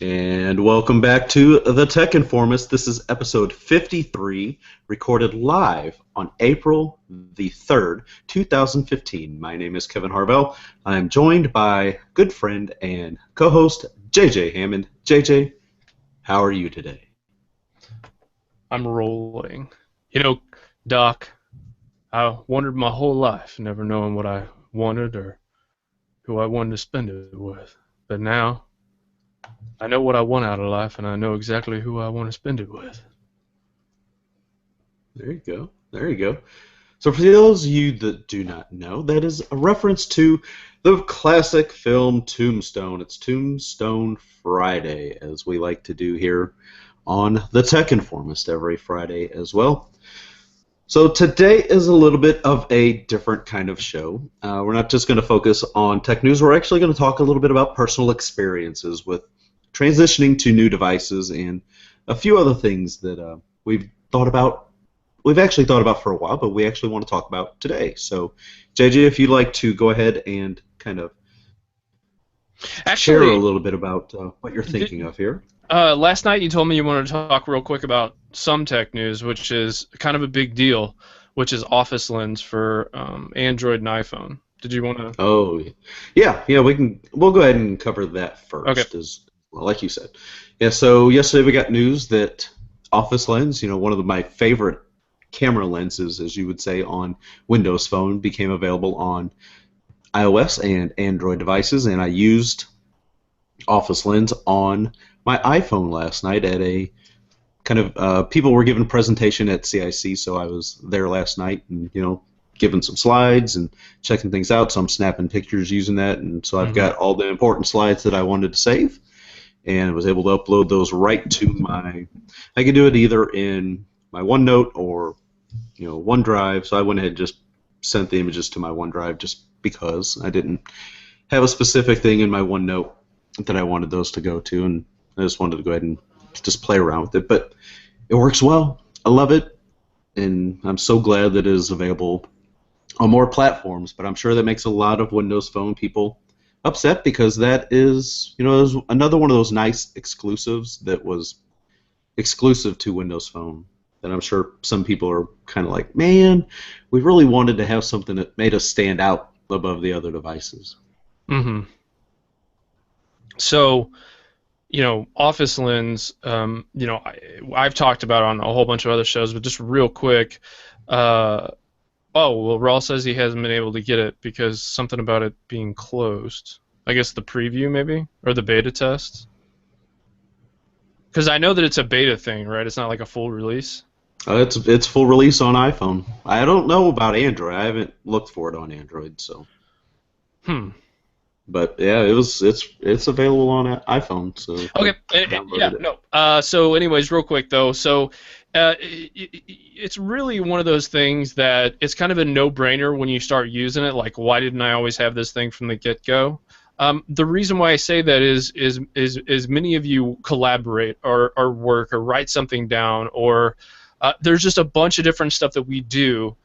And welcome back to the Tech Informist. This is episode 53, recorded live on April the 3rd, 2015. My name is Kevin Harvell. I'm joined by good friend and co-host JJ Hammond. JJ, how are you today? I'm rolling. You know, Doc, I wondered my whole life, never knowing what I wanted or who I wanted to spend it with. But now, I know what I want out of life, and I know exactly who I want to spend it with. There you go. There you go. So for those of you that do not know, that is a reference to the classic film Tombstone. It's Tombstone Friday, as we like to do here on the Tech Informist every Friday as well. So today is a little bit of a different kind of show. We're not just going to focus on tech news. We're actually going to talk a little bit about personal experiences with transitioning to new devices and a few other things that we've thought about. We've actually thought about for a while, but we actually want to talk about today. So, JJ, if you'd like to go ahead and kind of share a little bit about what you're thinking of here. Last night you told me you wanted to talk real quick about some tech news, which is kind of a big deal, which is Office Lens for Android and iPhone. Did you want to? Oh, yeah. We'll go ahead and cover that first, Okay. as well, like you said. Yeah. So yesterday we got news that Office Lens, one of my favorite camera lenses, as you would say, on Windows Phone, became available on iOS and Android devices, and I used Office Lens on my iPhone last night at a kind of people were giving a presentation at CIC, so I was there last night and giving some slides and checking things out. So I'm snapping pictures using that, and so I've got all the important slides that I wanted to save, and was able to upload those right to my. I could do it either in my OneNote or OneDrive. So I went ahead and just sent the images to my OneDrive just because I didn't have a specific thing in my OneNote that I wanted those to go to, and I just wanted to go ahead and just play around with it. But it works well. I love it, and I'm so glad that it is available on more platforms. But I'm sure that makes a lot of Windows Phone people upset because that is, is another one of those nice exclusives that was exclusive to Windows Phone. And I'm sure some people are kind of like, man, we really wanted to have something that made us stand out above the other devices. Mm-hmm. So, Office Lens, I've talked about it on a whole bunch of other shows, but just real quick, Raul says he hasn't been able to get it because something about it being closed. I guess the preview, maybe? Or the beta test? Because I know that it's a beta thing, right? It's not like a full release. It's full release on iPhone. I don't know about Android. I haven't looked for it on Android, so. But yeah, it's available on iPhone. So okay, yeah, no. So, anyways, real quick though, so it's really one of those things that it's kind of a no-brainer when you start using it. Like, why didn't I always have this thing from the get-go? The reason why I say that is many of you collaborate or work or write something down, or there's just a bunch of different stuff that we do.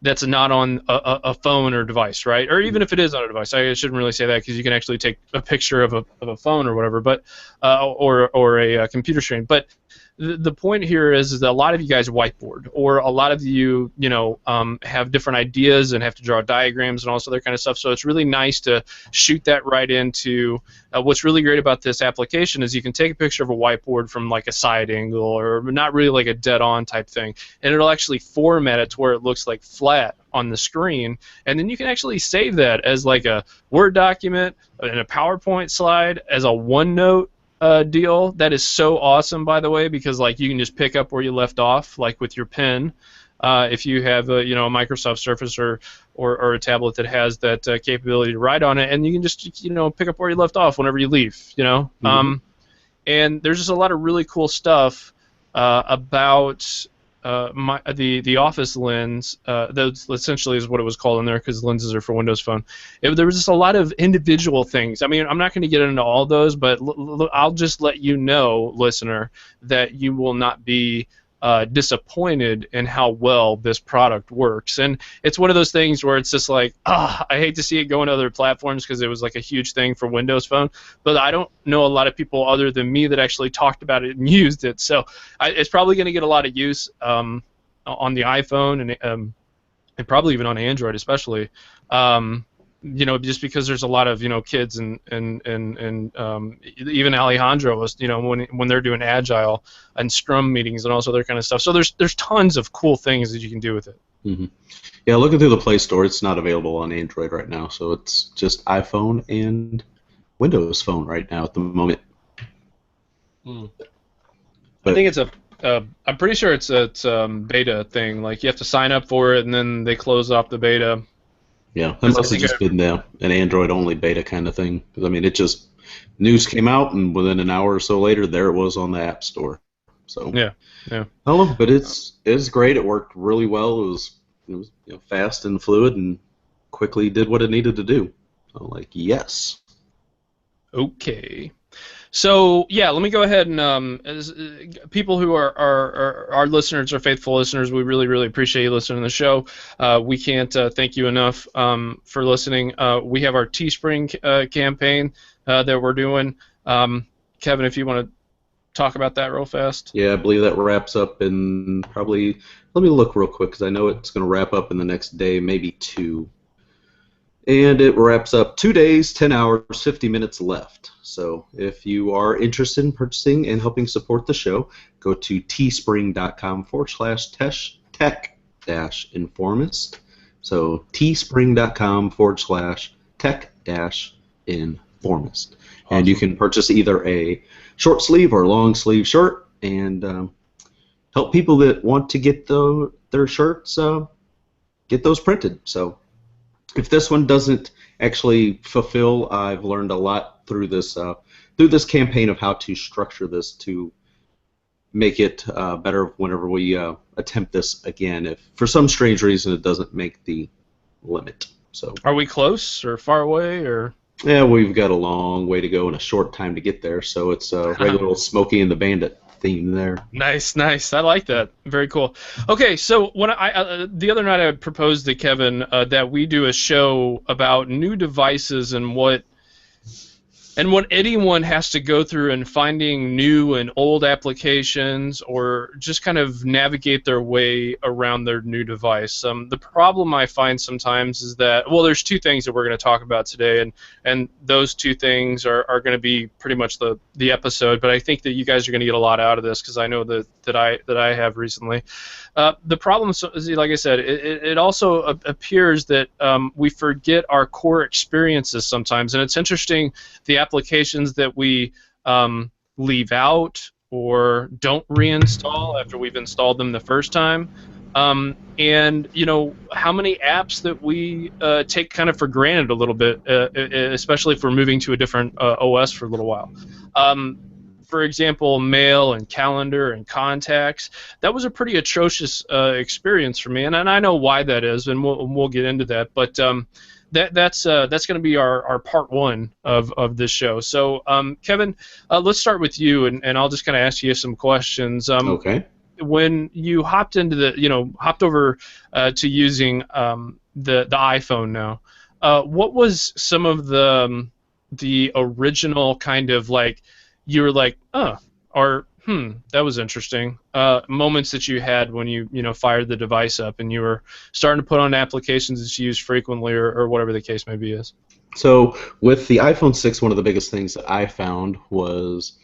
That's not on a phone or device, right? Or even if it is on a device, I shouldn't really say that because you can actually take a picture of a phone or whatever, but or a computer screen. But the point here is that a lot of you guys whiteboard, or a lot of you, have different ideas and have to draw diagrams and all this other kind of stuff. So it's really nice to shoot that right into. What's really great about this application is you can take a picture of a whiteboard from like a side angle or not really like a dead-on type thing, and it'll actually format it to where it looks like flat on the screen, and then you can actually save that as like a Word document, in a PowerPoint slide, as a OneNote deal. That is so awesome, by the way, because like you can just pick up where you left off, like with your pen. If you have a Microsoft Surface or a tablet that has that capability to write on it, and you can just pick up where you left off whenever you leave. And there's just a lot of really cool stuff about the Office Lens. That essentially is what it was called in there because lenses are for Windows Phone. There was just a lot of individual things. I mean, I'm not going to get into all those, but I'll just let you know, listener, that you will not be disappointed in how well this product works. And it's one of those things where it's just like, I hate to see it go into other platforms because it was like a huge thing for Windows Phone, but I don't know a lot of people other than me that actually talked about it and used it. So it's probably going to get a lot of use on the iPhone and probably even on Android especially. Just because there's a lot of kids and even Alejandro was when they're doing Agile and Scrum meetings and all this other kind of stuff. So there's tons of cool things that you can do with it. Mm-hmm. Yeah, looking through the Play Store, it's not available on Android right now, so it's just iPhone and Windows Phone right now at the moment. I think it's I'm pretty sure it's a beta thing. Like you have to sign up for it and then they close off the beta. Yeah, that must have just been an Android-only beta kind of thing. Because I mean, news came out, and within an hour or so later, there it was on the App Store. So yeah. I don't know, but it's great. It worked really well. It was fast and fluid, and quickly did what it needed to do. So yes. Okay. So yeah, let me go ahead and as people who are our listeners, are faithful listeners, we really, really appreciate you listening to the show. We can't thank you enough for listening. We have our Teaspring campaign that we're doing. Kevin, if you want to talk about that real fast. Yeah, I believe that wraps up in probably. Let me look real quick because I know it's going to wrap up in the next day, maybe 2. And it wraps up 2 days, 10 hours, 50 minutes left. So if you are interested in purchasing and helping support the show, go to teespring.com/tech-informist. So teespring.com/tech-informist. Awesome. And you can purchase either a short sleeve or long sleeve shirt and help people that want to get their shirts, get those printed. So if this one doesn't actually fulfill, I've learned a lot through this campaign of how to structure this to make it better whenever we attempt this again. If for some strange reason it doesn't make the limit. So are we close or far away or? Yeah, we've got a long way to go and a short time to get there. So it's a regular old Smokey and the Bandit theme there. Nice. I like that. Very cool. Okay, so when the other night I proposed to Kevin that we do a show about new devices and what anyone has to go through in finding new and old applications or just kind of navigate their way around their new device. The problem I find sometimes is that, well, there's 2 things that we're going to talk about today, and those 2 things are going to be pretty much the episode, but I think that you guys are going to get a lot out of this because I know that I have recently. The problem is, like I said, it also appears that we forget our core experiences sometimes, and it's interesting the applications that we leave out or don't reinstall after we've installed them the first time, and how many apps that we take kind of for granted a little bit, especially if we're moving to a different OS for a little while. For example, mail and calendar and contacts. That was a pretty atrocious experience for me, and I know why that is, and we'll get into that. But that's going to be our part 1 of this show. So, Kevin, let's start with you, and I'll just kind of ask you some questions. Okay. When you hopped over to using the iPhone now, what was some of the original kind of like you were like, that was interesting moments that you had when you fired the device up and you were starting to put on applications that you use frequently or whatever the case may be is? So with the iPhone 6, one of the biggest things that I found was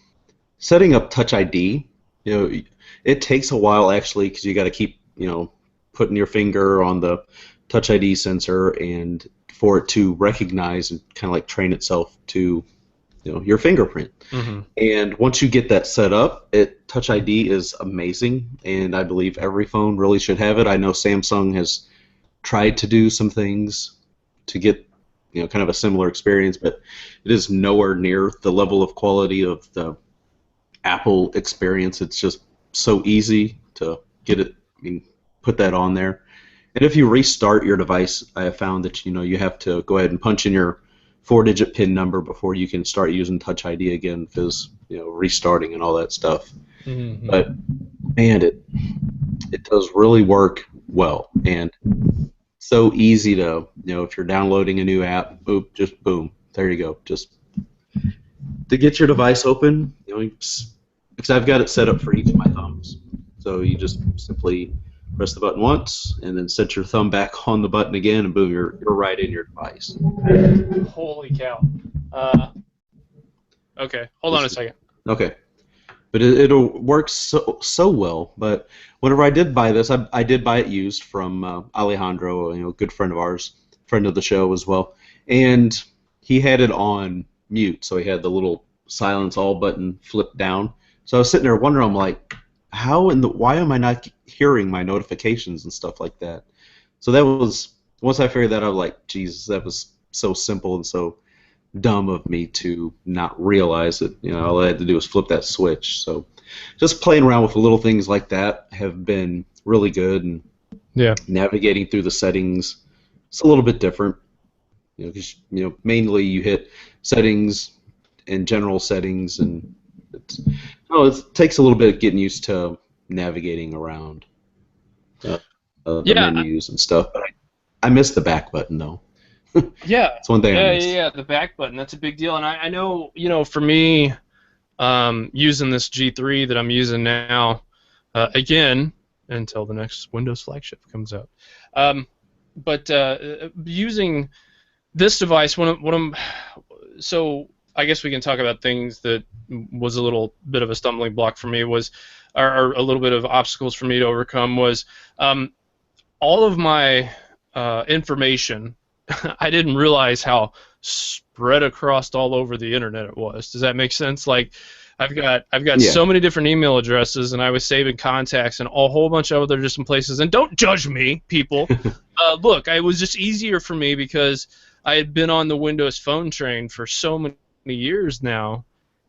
setting up Touch ID. It takes a while actually because you got to keep putting your finger on the Touch ID sensor and for it to recognize and kind of like train itself to your fingerprint. Mm-hmm. And once you get that set up, Touch ID is amazing, and I believe every phone really should have it. I know Samsung has tried to do some things to get kind of a similar experience, but it is nowhere near the level of quality of the Apple experience. It's just so easy to get it, put that on there. And if you restart your device, I have found that you have to go ahead and punch in your 4-digit PIN number before you can start using Touch ID again, because restarting and all that stuff. Mm-hmm. But and it does really work well, and so easy to, if you're downloading a new app, just boom, there you go. Just to get your device open, because I've got it set up for each of my thumbs. So you just simply press the button once, and then set your thumb back on the button again, and boom, you're right in your device. Holy cow. Okay, hold on a second. Okay. But it'll work so well. But whenever I did buy this, I did buy it used from Alejandro, a good friend of ours, friend of the show as well, and he had it on mute, so he had the little silence all button flipped down. So I was sitting there wondering, I'm like, why am I not hearing my notifications and stuff like that? So that was, once I figured that out, like, Jesus, that was so simple and so dumb of me to not realize it. All I had to do was flip that switch. So just playing around with little things like that have been really good, and navigating through the settings, it's a little bit different. Because mainly you hit settings and general settings, and it takes a little bit of getting used to navigating around the menus and stuff. But I miss the back button though. Yeah, it's one thing I miss. Yeah, the back button, that's a big deal. And I know, for me, using this G3 that I'm using now, again, until the next Windows flagship comes out, but using this device, so I guess we can talk about things that was a little bit of a stumbling block for me, or a little bit of obstacles for me to overcome, was all of my information. I didn't realize how spread across all over the internet it was. Does that make sense? Like, I've got so many different email addresses, and I was saving contacts and a whole bunch of other different places. And don't judge me, people. Look, it was just easier for me because I had been on the Windows Phone train for so many years now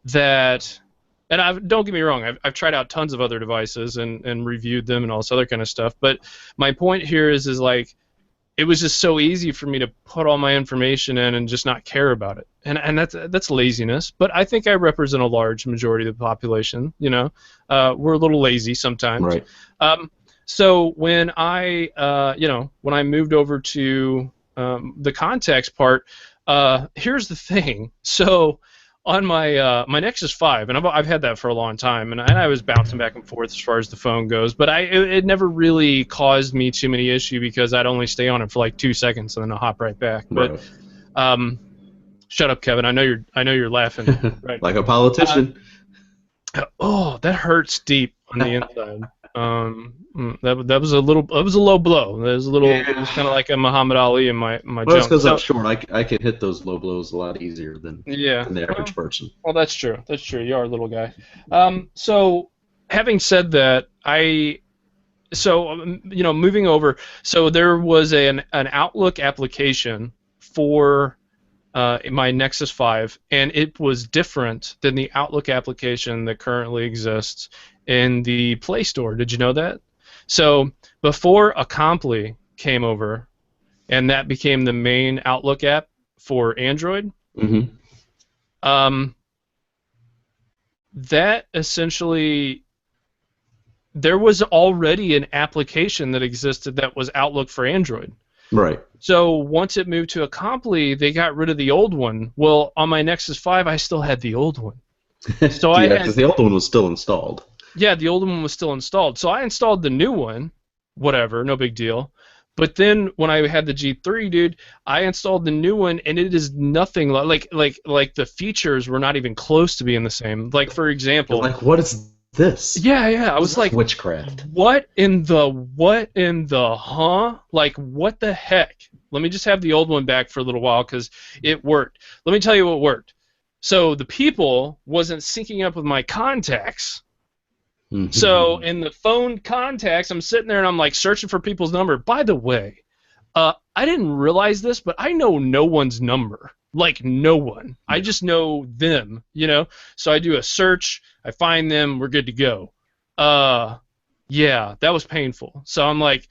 that, and don't get me wrong, I've tried out tons of other devices and reviewed them and all this other kind of stuff. But my point here is like, it was just so easy for me to put all my information in and just not care about it, and that's laziness. But I think I represent a large majority of the population. We're a little lazy sometimes. Right. So when I when I moved over to the contacts part, here's the thing. So on my my Nexus 5, and I've had that for a long time, and I was bouncing back and forth as far as the phone goes, but it never really caused me too many issues because I'd only stay on it for like 2 seconds and then I'll hop right back. Right. But shut up, Kevin. I know you're laughing. Right. Like a politician. Oh, that hurts deep on the inside. That was a low blow. It was kind of like a Muhammad Ali in my well, jump. That's because I'm short. I can hit those low blows a lot easier than the average person. Well, that's true. That's true. You are a little guy. So having said that, moving over. So there was an Outlook application for my Nexus 5, and it was different than the Outlook application that currently exists in the Play Store. Did you know that? So before Accompli came over, and that became the main Outlook app for Android, that essentially, there was already an application that existed that was Outlook for Android. Right. So once it moved to Accompli, they got rid of the old one. Well, on my Nexus 5, I still had the old one. So because the old one was still installed. Yeah, the old one was still installed. So I installed the new one, whatever, no big deal. But then when I had the G3, dude, I installed the new one, and it is nothing like the features were not even close to being the same. Like, for example, like, what is this? Yeah. I was like, witchcraft. What in the huh? Like, what the heck? Let me just have the old one back for a little while because it worked. Let me tell you what worked. So the people wasn't syncing up with my contacts. So in the phone contacts, I'm sitting there and I'm like searching for people's number. By the way, I didn't realize this, but I know no one's number. Like, no one. I just know them, So I do a search, I find them, we're good to go. Yeah, that was painful. So I'm like,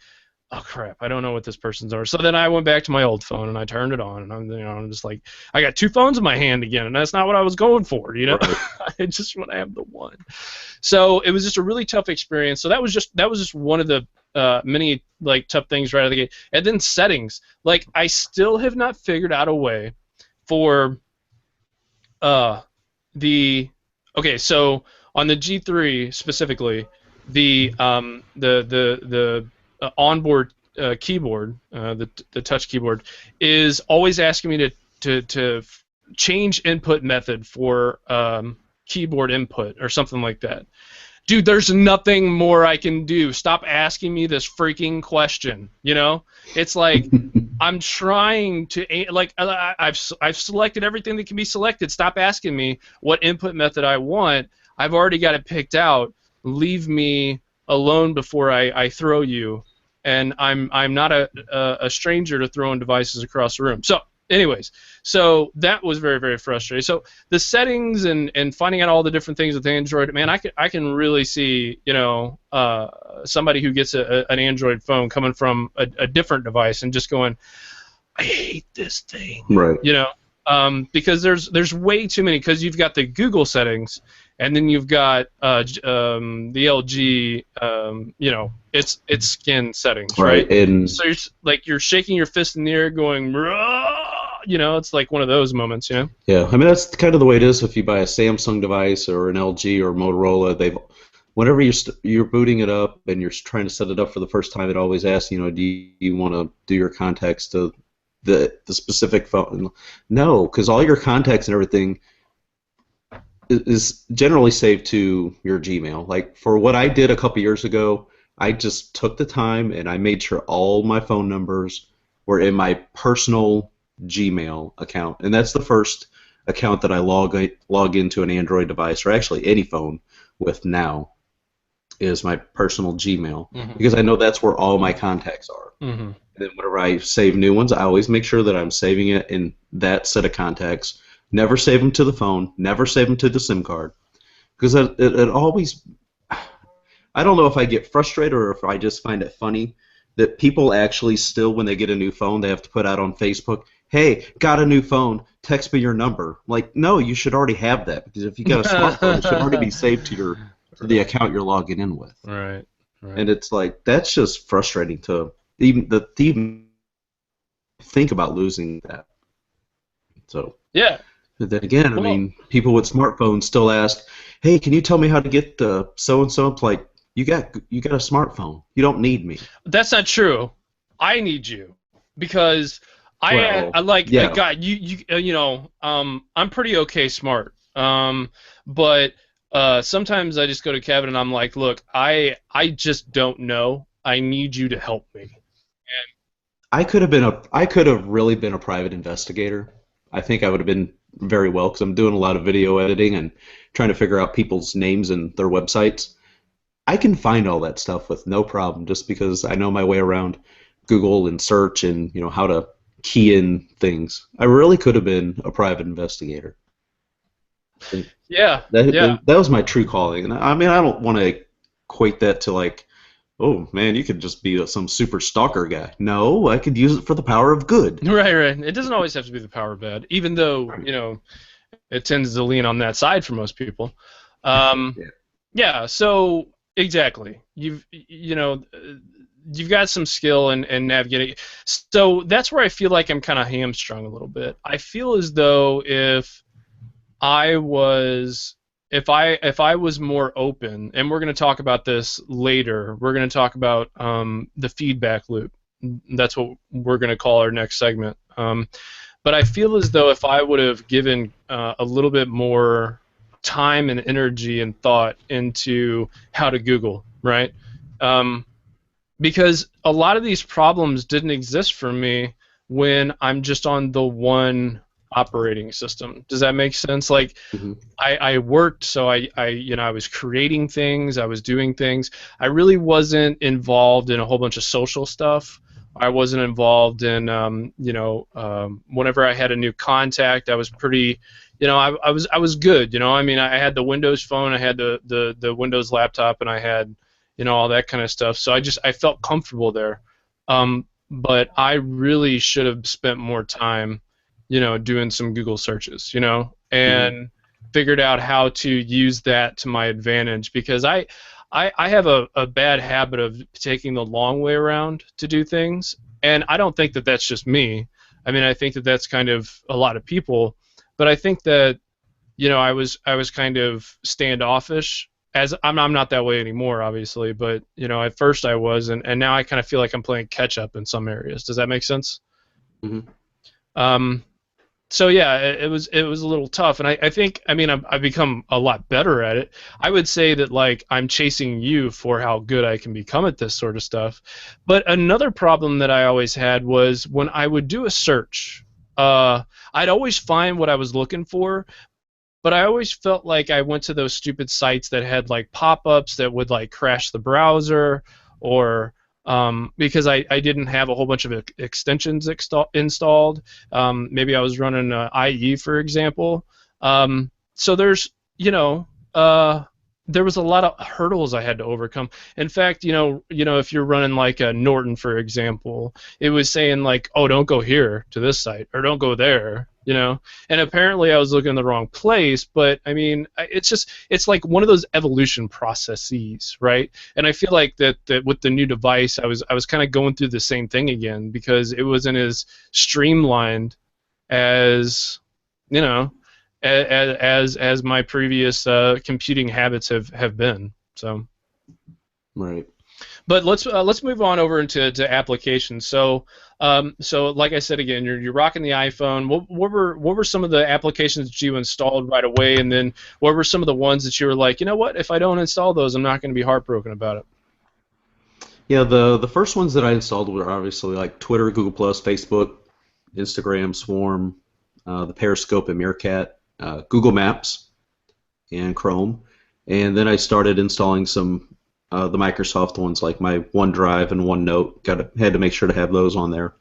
oh crap, I don't know what this person's number. So then I went back to my old phone and I turned it on, and I'm just like, I got two phones in my hand again, and that's not what I was going for, Right. I just want to have the one. So it was just a really tough experience. So that was just one of the many like tough things right out of the gate. And then settings. Like I still have not figured out a way for the okay. So on the G3 specifically, the onboard keyboard, the touch keyboard, is always asking me to change input method for keyboard input or something like that. Dude, there's nothing more I can do. Stop asking me this freaking question. You know, it's like I'm trying to like I've selected everything that can be selected. Stop asking me what input method I want. I've already got it picked out. Leave me alone before I throw you. And I'm not a stranger to throwing devices across the room. So, anyways, so that was very, very frustrating. So the settings and finding out all the different things with Android, man, I can really see, you know, somebody who gets an Android phone coming from a different device and just going, I hate this thing, right? You know, because there's way too many. Because you've got the Google settings, and then you've got the LG, you know, it's skin settings, right? And so you're shaking your fist in the air, going, you know, it's like one of those moments, you know. Yeah, I mean that's kind of the way it is. If you buy a Samsung device or an LG or Motorola, whenever you're booting it up and you're trying to set it up for the first time, it always asks, you know, do you want to do your contacts to the specific phone? No, because all your contacts and everything is generally saved to your Gmail. Like for what I did a couple years ago, I just took the time and I made sure all my phone numbers were in my personal Gmail account, and that's the first account that I log into an Android device, or actually any phone with now, is my personal Gmail, because I know that's where all my contacts are. And then whenever I save new ones, I always make sure that I'm saving it in that set of contacts. Never save them to the phone. Never save them to the SIM card, because it always. I don't know if I get frustrated or if I just find it funny that people actually still, when they get a new phone, they have to put out on Facebook, hey, got a new phone, text me your number. Like, no, you should already have that, because if you got a smartphone, it should already be saved to the account you're logging in with. Right. And it's like, that's just frustrating to even think about losing that. So yeah. But then again, I mean, people with smartphones still ask, hey, can you tell me how to get the so-and-so? It's like, you got a smartphone. You don't need me. That's not true. I need you, because I like God. You know, I'm pretty okay smart. But sometimes I just go to Kevin and I'm like, look, I just don't know. I need you to help me. And I could have really been a private investigator. I think I would have been very well, because I'm doing a lot of video editing and trying to figure out people's names and their websites. I can find all that stuff with no problem, just because I know my way around Google and search and, you know, how to key in things. I really could have been a private investigator. Yeah. That was my true calling. And I mean, I don't want to equate that to like, oh man, you could just be some super stalker guy. No, I could use it for the power of good. Right. It doesn't always have to be the power of bad, even though, you know, it tends to lean on that side for most people. Yeah. So exactly, you've got some skill in navigating. So that's where I feel like I'm kind of hamstrung a little bit. I feel as though if I was more open, and we're going to talk about this later. We're going to talk about the feedback loop. That's what we're going to call our next segment. But I feel as though if I would have given a little bit more time and energy and thought into how to Google, right? Because a lot of these problems didn't exist for me when I'm just on the one operating system. Does that make sense? Like, I worked, so I was creating things, I was doing things. I really wasn't involved in a whole bunch of social stuff. I wasn't involved in, whenever I had a new contact, I was pretty, I was good. I mean, I had the Windows phone, I had the Windows laptop, and I had, all that kind of stuff. So I felt comfortable there. But I really should have spent more time, doing some Google searches, and figured out how to use that to my advantage, because I have a bad habit of taking the long way around to do things, and I don't think that that's just me. I mean, I think that that's kind of a lot of people, but I think that, you know, I was kind of standoffish. As I'm not that way anymore, obviously, but you know, at first I was, and now I kind of feel like I'm playing catch up in some areas. Does that make sense? Hmm. Um, so yeah, it was a little tough, and I think, I mean, I've become a lot better at it. I would say that, like, I'm chasing you for how good I can become at this sort of stuff. But another problem that I always had was when I would do a search, I'd always find what I was looking for, but I always felt like I went to those stupid sites that had like pop-ups that would like crash the browser, or because I didn't have a whole bunch of extensions installed. Maybe I was running IE, for example. So there's, you know, there was a lot of hurdles I had to overcome. In fact, if you're running like a Norton, for example, it was saying like, oh, don't go here to this site, or don't go there, you know. And apparently I was looking in the wrong place, but I mean, it's like one of those evolution processes, right? And I feel like that with the new device, I was kind of going through the same thing again, because it wasn't as streamlined as, you know, as my previous computing habits have been. So, Right. but let's move on over into applications. So like I said again, you're rocking the iPhone. What were some of the applications that you installed right away, and then what were some of the ones that you were like, you know what, if I don't install those, I'm not going to be heartbroken about it? Yeah, the first ones that I installed were obviously like Twitter, Google Plus, Facebook, Instagram, Swarm, the Periscope and Meerkat, Google Maps, and Chrome. And then I started installing some the Microsoft ones like my OneDrive and OneNote. Had to make sure to have those on there.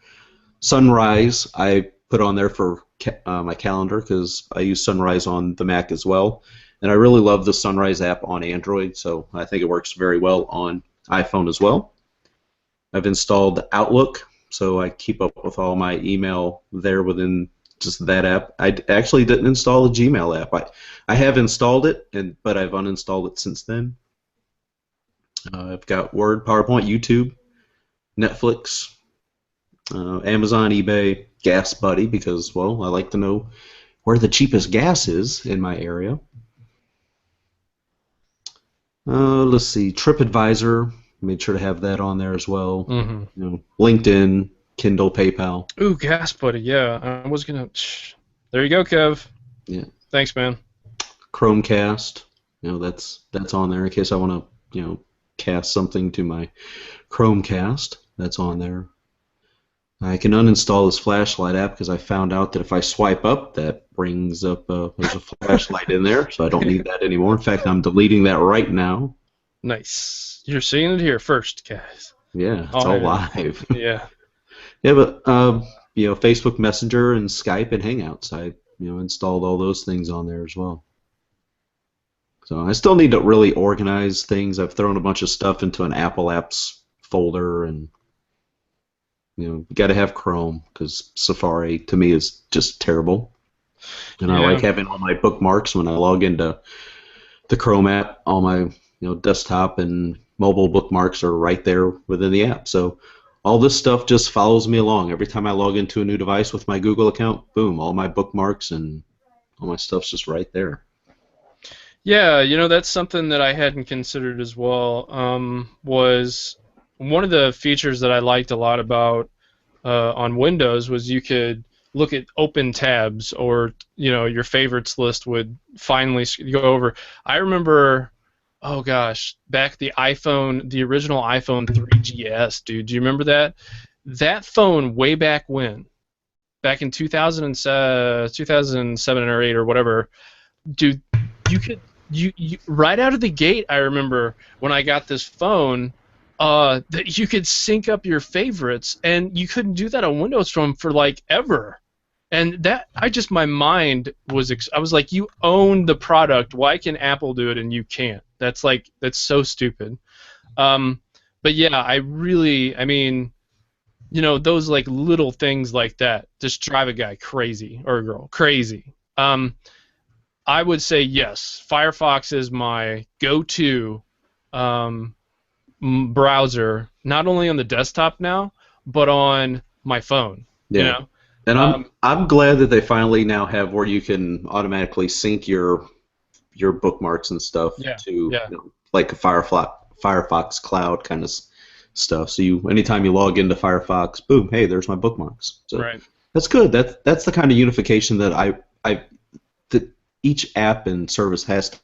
Sunrise I put on there for my calendar because I use Sunrise on the Mac as well. And I really love the Sunrise app on Android, so I think it works very well on iPhone as well. I've installed Outlook, so I keep up with all my email there within just that app. I actually didn't install the Gmail app. I have installed it, but I've uninstalled it since then. I've got Word, PowerPoint, YouTube, Netflix, Amazon, eBay, Gas Buddy, because, well, I like to know where the cheapest gas is in my area. Let's see, TripAdvisor, made sure to have that on there as well. Mm-hmm. You know, LinkedIn, Kindle, PayPal. Ooh, Gas Buddy, yeah. I was gonna. There you go, Kev. Yeah. Thanks, man. Chromecast, that's on there in case I want to, cast something to my Chromecast. That's on there. I can uninstall this flashlight app because I found out that if I swipe up, that brings up there's a flashlight in there, so I don't need that anymore. In fact, I'm deleting that right now. Nice. You're seeing it here first, guys. Yeah, it's all live. Yeah. Yeah, but Facebook Messenger and Skype and Hangouts, I installed all those things on there as well. So I still need to really organize things. I've thrown a bunch of stuff into an Apple Apps folder, and you got to have Chrome because Safari to me is just terrible. And I like having all my bookmarks when I log into the Chrome app. All my desktop and mobile bookmarks are right there within the app. So all this stuff just follows me along. Every time I log into a new device with my Google account, boom, all my bookmarks and all my stuff's just right there. Yeah, that's something that I hadn't considered as well. Was one of the features that I liked a lot about on Windows was you could look at open tabs, or your favorites list would finally go over. I remember, oh gosh, back the original iPhone 3GS, dude. Do you remember that? That phone way back when, back in 2007 or 8 or whatever, dude, you could right out of the gate, I remember when I got this phone, that you could sync up your favorites, and you couldn't do that on Windows Phone for like ever. And that, my mind was, I was like, you own the product. Why can Apple do it and you can't? That's so stupid. But yeah, I mean, those like little things like that just drive a guy crazy, or a girl crazy. I would say yes. Firefox is my go-to browser, not only on the desktop now, but on my phone. Yeah. You know, And I'm glad that they finally now have where you can automatically sync your bookmarks and stuff yeah, to yeah, like a Firefox cloud kind of stuff. So anytime you log into Firefox, boom, hey, there's my bookmarks. So right. that's good. That's the kind of unification that that each app and service has to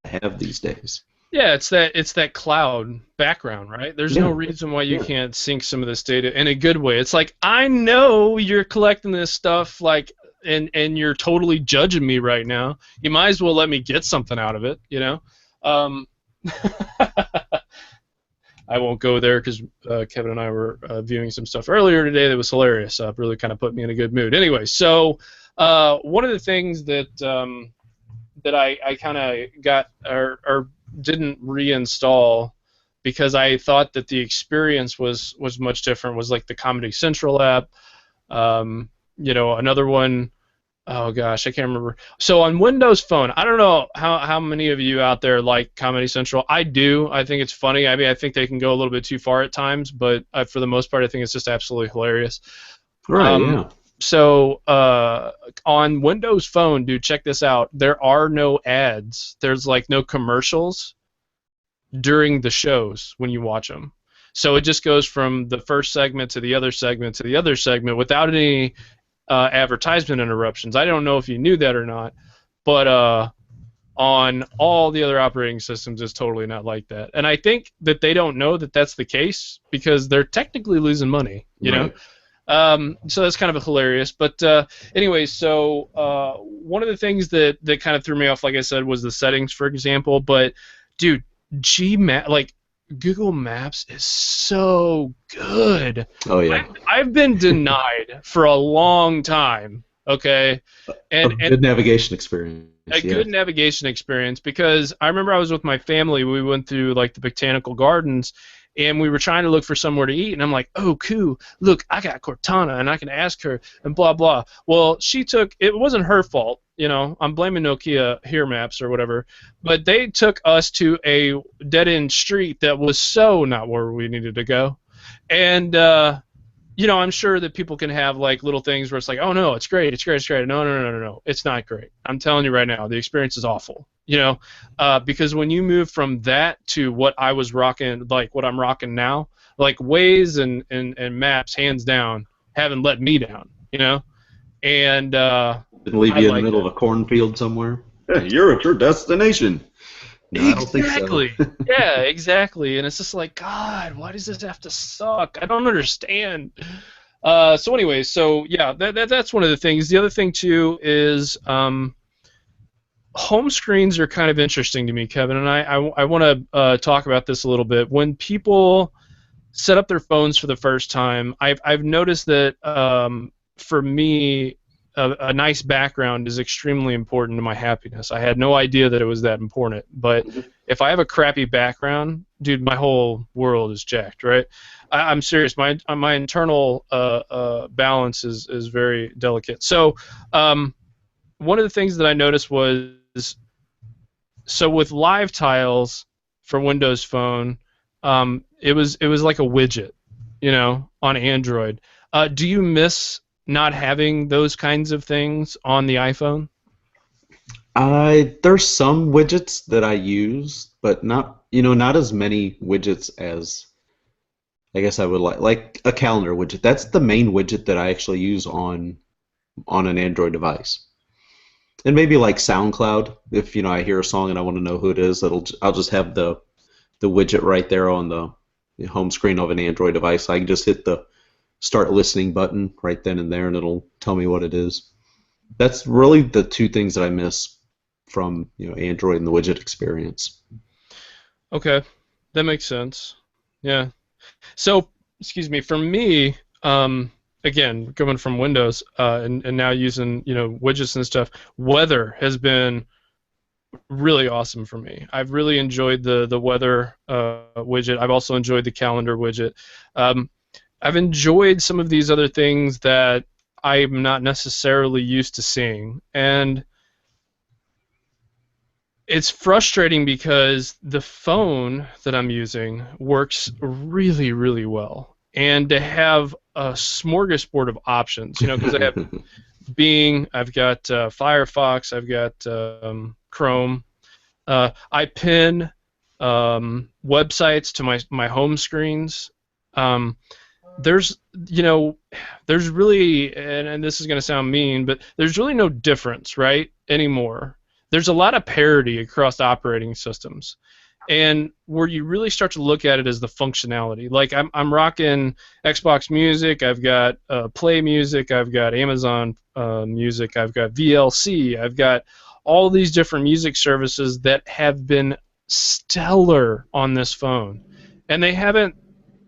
have these days. Yeah, it's that cloud background, right? There's no Yeah. reason why you Yeah. can't sync some of this data in a good way. It's like, I know you're collecting this stuff, like, and you're totally judging me right now. You might as well let me get something out of it, you know? Um, I won't go there because Kevin and I were viewing some stuff earlier today that was hilarious. Really kind of put me in a good mood. Anyway, so one of the things that that I kind of got or didn't reinstall because I thought that the experience was much different was like the Comedy Central app. Another one. Oh gosh, I can't remember. So on Windows Phone, I don't know how many of you out there like Comedy Central. I do. I think it's funny. I mean, I think they can go a little bit too far at times, but for the most part, I think it's just absolutely hilarious. Right. Yeah. So on Windows Phone, dude, check this out. There are no ads. There's like no commercials during the shows when you watch them. So it just goes from the first segment to the other segment to the other segment without any advertisement interruptions. I don't know if you knew that or not, but on all the other operating systems, it's totally not like that. And I think that they don't know that that's the case because they're technically losing money, you know? So that's kind of hilarious. But anyway, so one of the things that kind of threw me off, like I said, was the settings, for example. But, dude, Google Maps is so good. Oh yeah. I've been denied for a long time. Okay, A good navigation experience. a good navigation experience because I remember I was with my family. We went through like the botanical gardens, and we were trying to look for somewhere to eat. And I'm like, oh, cool. Look, I got Cortana, and I can ask her, and blah blah. Well, it wasn't her fault. You know, I'm blaming Nokia Here Maps or whatever, but they took us to a dead-end street that was so not where we needed to go. And, I'm sure that people can have, like, little things where it's like, oh, no, it's great, it's great, it's great. No, it's not great. I'm telling you right now, the experience is awful, because when you move from that to what I was rocking, like what I'm rocking now, like Waze and Maps, hands down, haven't let me down, and didn't leave you in the middle of a cornfield somewhere. Hey, you're at your destination. No, exactly. I don't think so. Yeah, exactly. And it's just like, God, why does this have to suck? I don't understand. So anyway, yeah, that's one of the things. The other thing too is home screens are kind of interesting to me, Kevin, and I want to talk about this a little bit. When people set up their phones for the first time, I've noticed that for me, a nice background is extremely important to my happiness. I had no idea that it was that important, but if I have a crappy background, dude, my whole world is jacked, right? I'm serious. My internal balance is very delicate. So one of the things that I noticed was, so with Live Tiles for Windows Phone, it was like a widget, on Android. Do you miss not having those kinds of things on the iPhone? There's some widgets that I use, but not as many widgets as I guess I would like a calendar widget. That's the main widget that I actually use on an Android device. And maybe like SoundCloud, if I hear a song and I want to know who it is, I'll just have the widget right there on the home screen of an Android device. I can just hit the start listening button right then and there, and it'll tell me what it is. That's really the two things that I miss from Android and the widget experience. Okay, that makes sense. Yeah. So, excuse me, for me, again, going from Windows and now using widgets and stuff, weather has been really awesome for me. I've really enjoyed the weather widget. I've also enjoyed the calendar widget. I've enjoyed some of these other things that I'm not necessarily used to seeing. And It's frustrating because the phone that I'm using works really, really well. And to have a smorgasbord of options, because I have Bing, I've got Firefox, I've got Chrome. I pin websites to my home screens. Um, there's there's really, and this is going to sound mean, but there's really no difference, right, anymore. There's a lot of parity across operating systems, and where you really start to look at it as the functionality. Like I'm rocking Xbox Music, I've got Play Music, I've got Amazon Music, I've got VLC, I've got all these different music services that have been stellar on this phone, and they haven't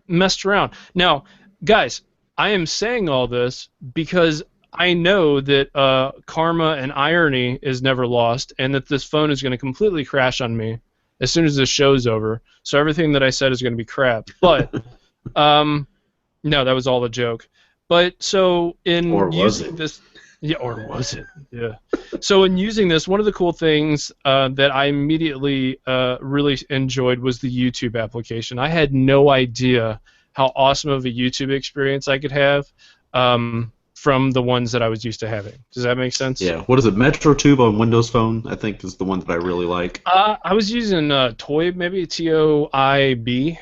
messed around. Now, guys, I am saying all this because I know that karma and irony is never lost, and that this phone is going to completely crash on me as soon as this show's over. So everything that I said is going to be crap. But no, that was all a joke. But so in using this, yeah, or was it? Yeah. So in using this, one of the cool things that I immediately really enjoyed was the YouTube application. I had no idea how awesome of a YouTube experience I could have from the ones that I was used to having. Does that make sense? Yeah. What is it? MetroTube on Windows Phone, I think, is the one that I really like. I was using Toib, maybe Toib.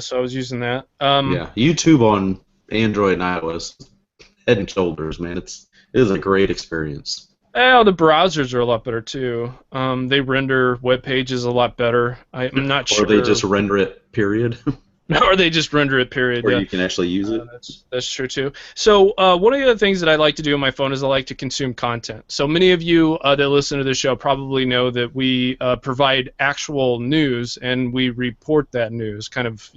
So I was using that. Yeah. YouTube on Android and iOS, head and shoulders, man. It is a great experience. Well, the browsers are a lot better too. They render web pages a lot better. I'm not sure. Or they just render it, period. Or they just render it, period. Or you can actually use it. That's true too. So one of the other things that I like to do on my phone is I like to consume content. So many of you that listen to the show probably know that we provide actual news, and we report that news kind of,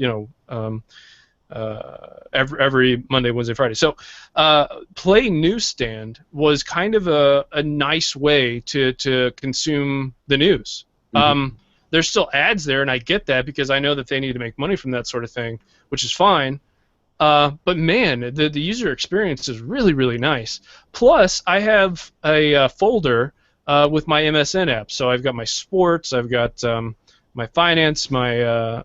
every Monday, Wednesday, Friday. So Play Newsstand was kind of a nice way to consume the news. Mm-hmm. There's still ads there, and I get that because I know that they need to make money from that sort of thing, which is fine. But man, the user experience is really, really nice. Plus, I have a folder with my MSN apps. So I've got my sports, I've got my finance, my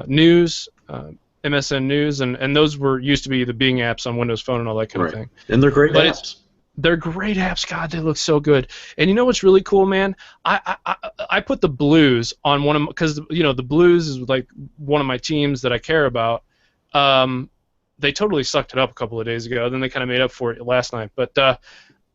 news, MSN News, and those used to be the Bing apps on Windows Phone and all that kind of thing. And they're great apps. They're great apps. God, they look so good. And you know what's really cool, man? I put the Blues on one of, because the Blues is like one of my teams that I care about. They totally sucked it up a couple of days ago. Then they kind of made up for it last night. But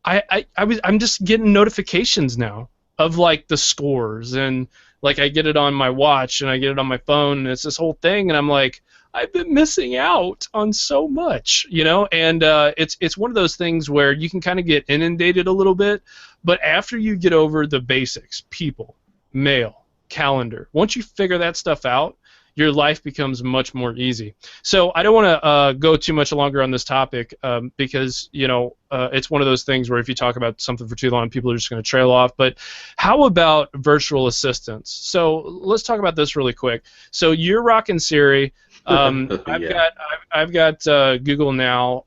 I'm just getting notifications now of like the scores, and like I get it on my watch and I get it on my phone, and it's this whole thing, and I'm like, I've been missing out on so much, and it's one of those things where you can kind of get inundated a little bit, but after you get over the basics, people, mail, calendar, once you figure that stuff out, your life becomes much more easy. So I don't want to go too much longer on this topic because it's one of those things where if you talk about something for too long, people are just going to trail off. But how about virtual assistants? So let's talk about this really quick. So you're rocking Siri. I've got Google Now,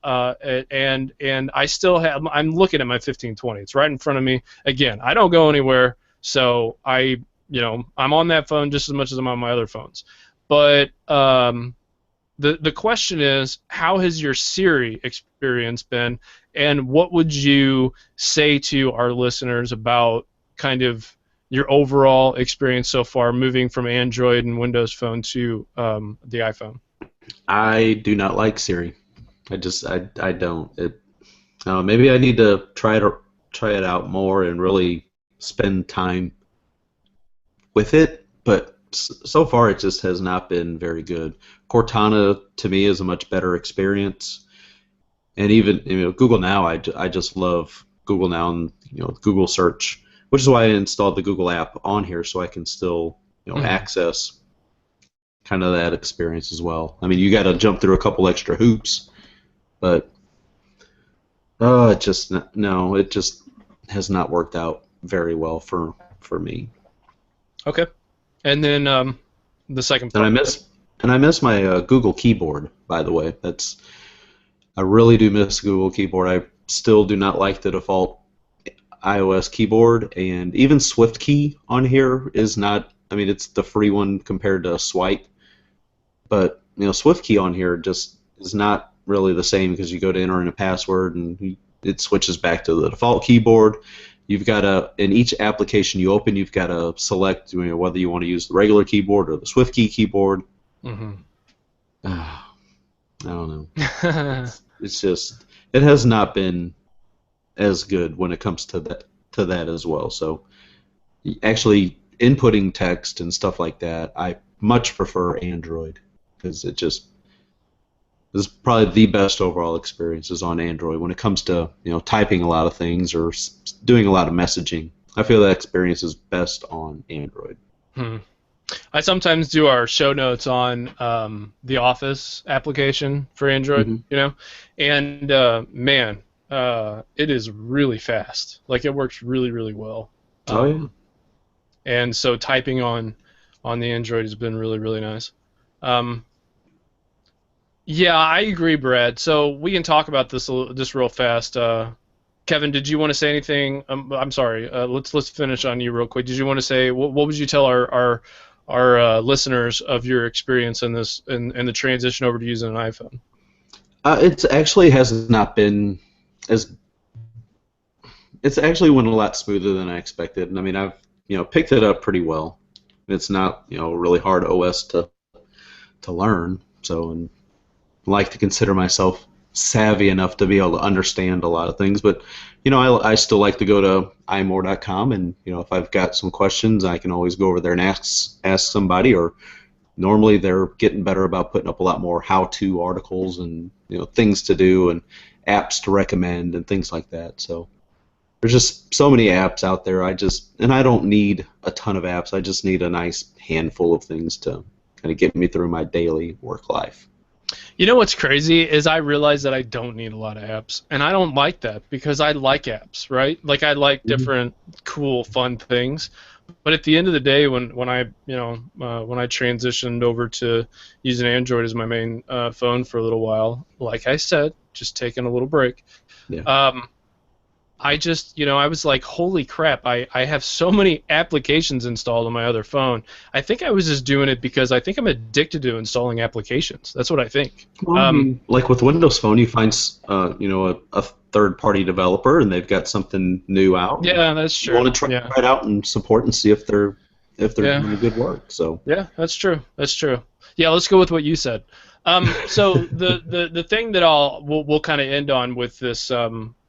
and I still have. I'm looking at my 1520. It's right in front of me. Again, I don't go anywhere, so I'm on that phone just as much as I'm on my other phones. But the question is, how has your Siri experience been, and what would you say to our listeners about kind of your overall experience so far, moving from Android and Windows Phone to the iPhone? I do not like Siri. I don't. Maybe I need to try it out more and really spend time with it, but so far it just has not been very good. Cortana to me is a much better experience, and even Google Now, I just love Google Now and Google Search, which is why I installed the Google app on here so I can still access kind of that experience as well. I mean, you got to jump through a couple extra hoops, but it just has not worked out very well for me. Okay. And then the second part. And I miss my Google keyboard, by the way. I really do miss Google keyboard. I still do not like the default iOS keyboard, and even SwiftKey on here is not. I mean, it's the free one compared to Swipe, but SwiftKey on here just is not really the same because you go to enter in a password and it switches back to the default keyboard. You've got to, in each application you open, you've got to select whether you want to use the regular keyboard or the SwiftKey keyboard. Mm-hmm. I don't know. It's just, it has not been as good when it comes to that as well. So actually inputting text and stuff like that, I much prefer Android because it just is probably the best overall experiences on Android when it comes to typing a lot of things or doing a lot of messaging. I feel that experience is best on Android. I sometimes do our show notes on the Office application for Android, and man, it is really fast. Like, it works really, really well. Oh yeah. And so typing on the Android has been really, really nice. Yeah, I agree, Brad. So we can talk about this just real fast. Kevin, did you want to say anything? I'm sorry. Let's finish on you real quick. Did you want to say what would you tell our listeners of your experience in this and the transition over to using an iPhone? It actually has not been as. It's actually went a lot smoother than I expected, and I mean I've picked it up pretty well. It's not really hard OS to learn, so and I like to consider myself savvy enough to be able to understand a lot of things, but I still like to go to imore.com, and if I've got some questions, I can always go over there and ask somebody. Or normally they're getting better about putting up a lot more how-to articles and things to do and apps to recommend and things like that. So there's just so many apps out there. I don't need a ton of apps. I just need a nice handful of things to kind of get me through my daily work life. You know what's crazy is I realize that I don't need a lot of apps, and I don't like that because I like apps, right? Like, I like different cool, fun things. But at the end of the day, when I transitioned over to using Android as my main phone for a little while, like I said, just taking a little break. Yeah. I just, I was like, holy crap, I have so many applications installed on my other phone. I think I was just doing it because I think I'm addicted to installing applications. That's what I think. Well, like with Windows Phone, you find, a third-party developer, and they've got something new out. Yeah, that's true. You want to try it out and support and see if they're doing good work. So. Yeah, that's true. That's true. Yeah, let's go with what you said. So the thing that we'll kind of end on with this,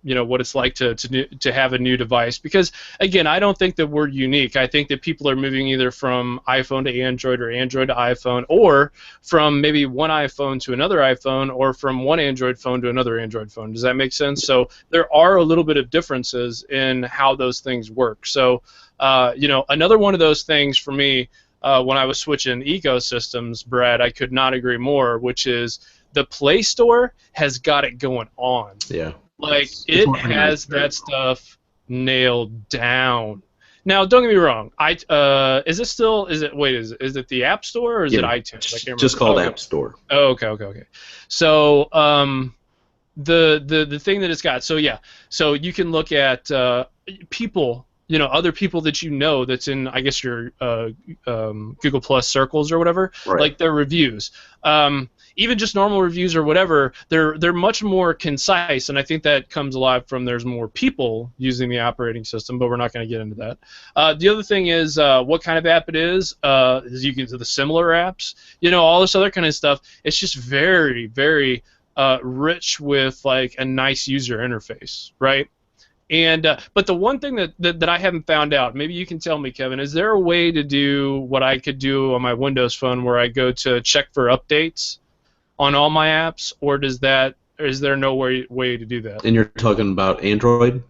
what it's like to have a new device, because again, I don't think that we're unique. I think that people are moving either from iPhone to Android or Android to iPhone, or from maybe one iPhone to another iPhone, or from one Android phone to another Android phone. Does that make sense? So there are a little bit of differences in how those things work. So another one of those things for me, when I was switching ecosystems, Brad, I could not agree more, which is the Play Store has got it going on. Yeah. Like, it has that stuff nailed down. Now, don't get me wrong. Is it the App Store or is it iTunes? I can't remember. Just called App Store. Oh, okay. So, the thing that it's got. So yeah. So you can look at people. Other people that that's in, I guess, your Google Plus circles or whatever, right. Like their reviews. Even just normal reviews or whatever, they're much more concise, and I think that comes alive from there's more people using the operating system, but we're not going to get into that. The other thing is what kind of app it is you can do the similar apps, all this other kind of stuff. It's just very, very rich with like a nice user interface, right? And but the one thing that I haven't found out, maybe you can tell me, Kevin, is there a way to do what I could do on my Windows phone where I go to check for updates on all my apps, or is there no way to do that? And you're talking about Android?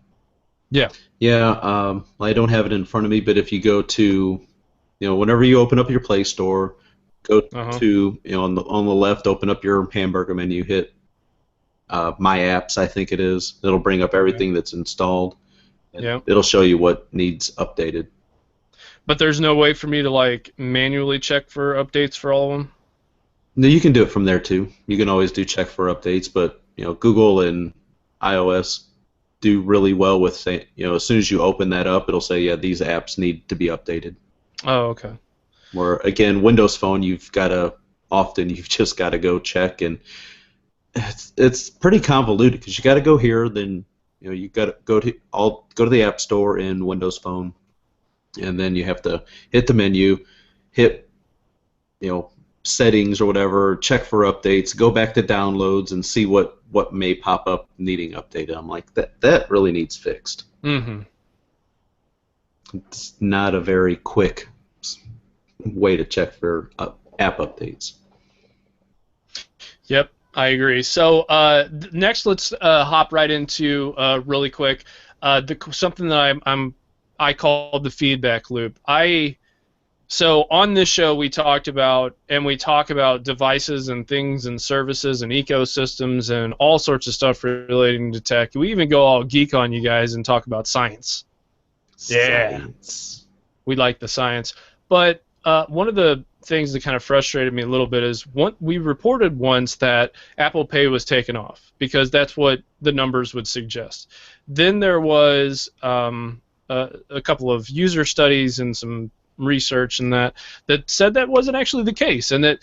Yeah. Yeah, I don't have it in front of me, but if you go to, whenever you open up your Play Store, go to, on the left, open up your hamburger menu, hit My Apps, I think it is. It'll bring up everything that's installed. And it'll show you what needs updated. But there's no way for me to like manually check for updates for all of them? No, you can do it from there too. You can always do check for updates, but Google and iOS do really well with saying, as soon as you open that up, it'll say, yeah, these apps need to be updated. Oh, okay. Where again, Windows Phone, you've just got to go check, and it's pretty convoluted because you got to go here, then you got to go to the App Store in Windows Phone, and then you have to hit the menu, hit settings or whatever, check for updates, go back to downloads, and see what may pop up needing updated. I'm like, that really needs fixed. Mm-hmm. It's not a very quick way to check for app updates. Yep, I agree. So next, let's hop right into really quick something that I call the feedback loop. So on this show we talk about devices and things and services and ecosystems and all sorts of stuff relating to tech. We even go all geek on you guys and talk about science. Science. We like the science. But one of the things that kind of frustrated me a little bit is we reported once that Apple Pay was taken off because that's what the numbers would suggest. Then there was a couple of user studies and some research and that said that wasn't actually the case, and that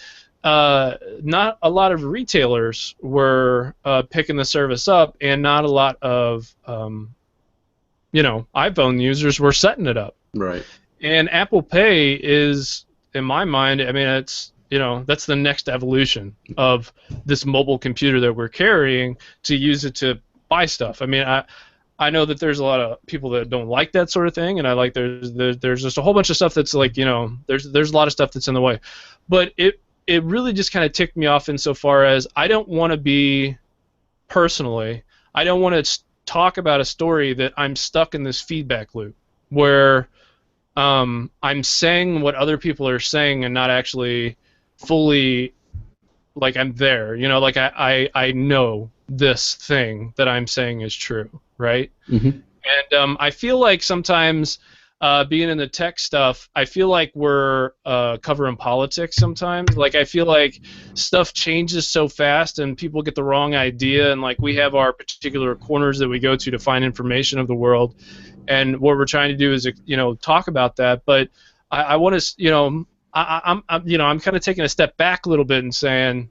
not a lot of retailers were picking the service up, and not a lot of iPhone users were setting it up. Right. And Apple Pay is, in my mind, I mean, it's that's the next evolution of this mobile computer that we're carrying to use it to buy stuff. I mean, I know that there's a lot of people that don't like that sort of thing, and there's just a whole bunch of stuff that's like, there's a lot of stuff that's in the way. But it really just kind of ticked me off insofar as I don't want to talk about a story that I'm stuck in this feedback loop where I'm saying what other people are saying and not actually fully, like, I'm there. Like I know this thing that I'm saying is true, right? Mm-hmm. And I feel like sometimes being in the tech stuff, I feel like we're covering politics sometimes. Like, I feel like stuff changes so fast and people get the wrong idea, and like we have our particular corners that we go to find information of the world, and what we're trying to do is talk about that. But I want to I'm kind of taking a step back a little bit and saying,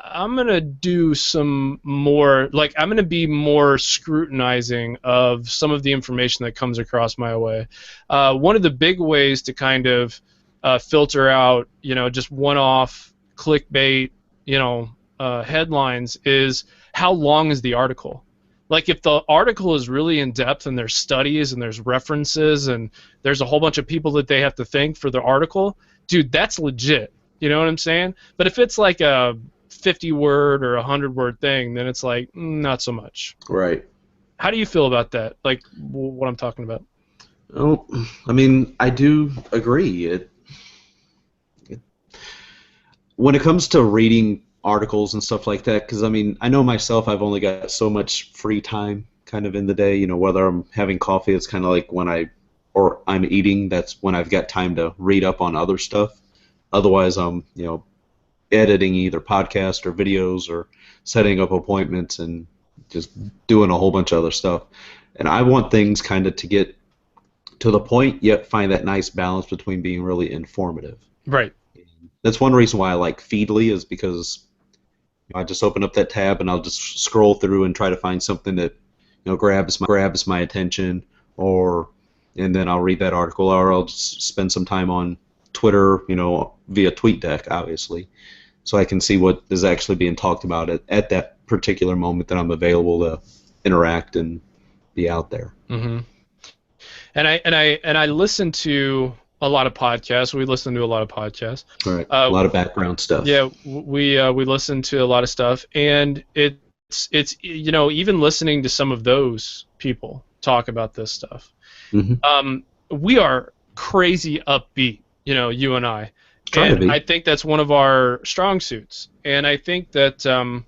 I'm going to do some more, like, I'm going to be more scrutinizing of some of the information that comes across my way. One of the big ways to kind of filter out, just one-off clickbait, headlines is how long is the article? Like, if the article is really in-depth and there's studies and there's references and there's a whole bunch of people that they have to thank for the article, dude, that's legit. You know what I'm saying? But if it's like a 50-word or 100-word thing, then it's like, not so much. Right. How do you feel about that? Like, what I'm talking about? Oh, I mean, I do agree. When it comes to reading articles and stuff like that, because I mean, I know myself, I've only got so much free time kind of in the day. Whether I'm having coffee, it's kind of like when I'm eating, that's when I've got time to read up on other stuff. Otherwise, I'm editing either podcasts or videos or setting up appointments and just doing a whole bunch of other stuff. And I want things kind of to get to the point, yet find that nice balance between being really informative. Right. That's one reason why I like Feedly, is because I just open up that tab and I'll just scroll through and try to find something that grabs my attention, and then I'll read that article, or I'll just spend some time on Twitter, via TweetDeck, obviously, so I can see what is actually being talked about at that particular moment that I'm available to interact and be out there. Mm-hmm. And I listen to a lot of podcasts. We listen to a lot of podcasts. Right. A lot of background stuff. Yeah, we listen to a lot of stuff, and it's even listening to some of those people talk about this stuff. Mm-hmm. We are crazy upbeat, you and I. Try to be. I think that's one of our strong suits, and I think that a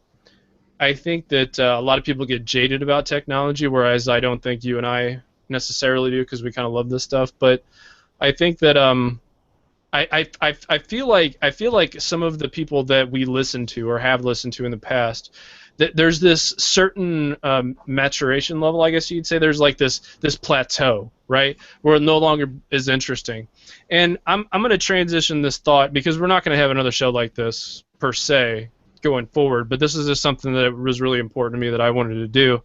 lot of people get jaded about technology, whereas I don't think you and I necessarily do, because we kind of love this stuff. But I think that I feel like some of the people that we listen to or have listened to in the past, that there's this certain maturation level, I guess you'd say. There's like this plateau, right, where it no longer is interesting. And I'm going to transition this thought because we're not going to have another show like this per se going forward. But this is just something that was really important to me that I wanted to do.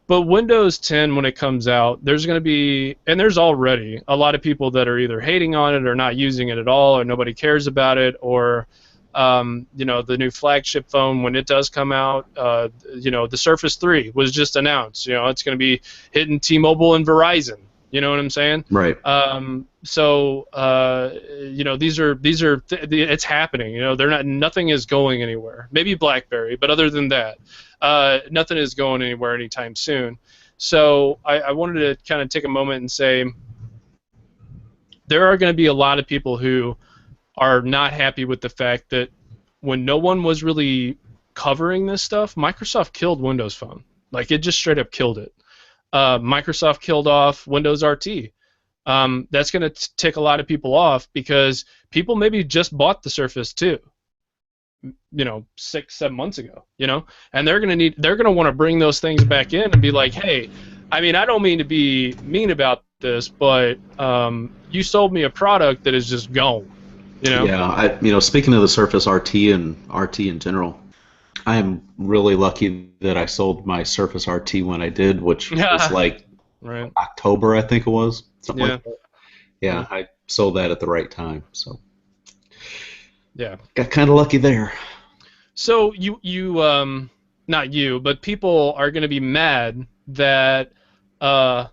But Windows 10, when it comes out, there's going to be, and there's already, a lot of people that are either hating on it or not using it at all, or nobody cares about it, or, you know, the new flagship phone, when it does come out, you know, the Surface 3 was just announced. You know, it's going to be hitting T-Mobile and Verizon. You know what I'm saying? Right. So you know, it's happening. You know, nothing is going anywhere. Maybe BlackBerry, but other than that, nothing is going anywhere anytime soon. So I wanted to kind of take a moment and say there are going to be a lot of people who are not happy with the fact that when no one was really covering this stuff, Microsoft killed Windows Phone. Like, it just straight up killed it. Microsoft killed off Windows RT. That's going to tick a lot of people off because people maybe just bought the Surface 2, you know, 6-7 months ago, you know, and they're going to want to bring those things back in and be like, hey, I mean, I don't mean to be mean about this, but you sold me a product that is just gone, you know? Yeah, you know, speaking of the Surface RT and RT in general, I am really lucky that I sold my Surface RT when I did, which was like right. October, I think it was. Something Yeah. like that. Yeah, I sold that at the right time, so yeah, got kind of lucky there. So you not you, but people are going to be mad that like,